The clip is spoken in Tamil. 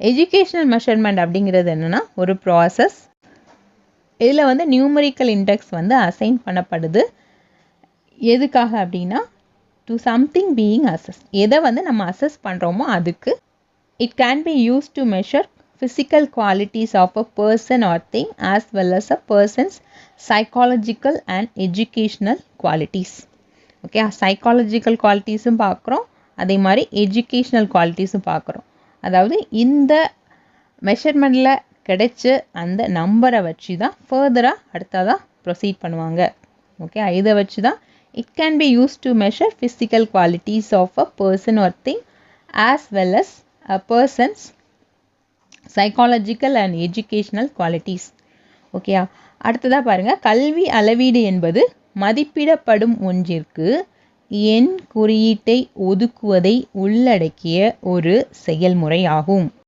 எஜுகேஷனல் மெஷர்மெண்ட் அப்படிங்கிறது என்னென்னா ஒரு ப்ராசஸ். இதில் வந்து நியூமரிக்கல் இண்டெக்ஸ் வந்து அசைன் பண்ணப்படுது. எதுக்காக அப்படின்னா டு சம்திங் பீயிங் அசஸ், எதை வந்து நம்ம அசஸ் பண்ணுறோமோ அதுக்கு. It can be use to measure physical qualities of a person or thing as well as a person's psychological and educational qualities. Okay, psychological குவாலிட்டிஸும் பார்க்குறோம், அதே மாதிரி எஜுகேஷ்னல் குவாலிட்டிஸும் பார்க்குறோம். அதாவது இந்த மெஷர்மெண்ட்டில் கிடைச்ச அந்த நம்பரை வச்சு தான் ஃபர்தராக அடுத்ததாக ப்ரொசீட் பண்ணுவாங்க. ஓகே, இதை வச்சு தான் it can be use to measure physical qualities of a person or thing as well as a person's psychological and educational qualities. ஓகேயா, அடுத்ததாக பாருங்கள், கல்வி அளவீடு என்பது மதிப்பிடப்படும் ஒன்றிற்கு எண் குறியீட்டை ஒதுக்குவதை உள்ளடக்கிய ஒரு செயல்முறை ஆகும்.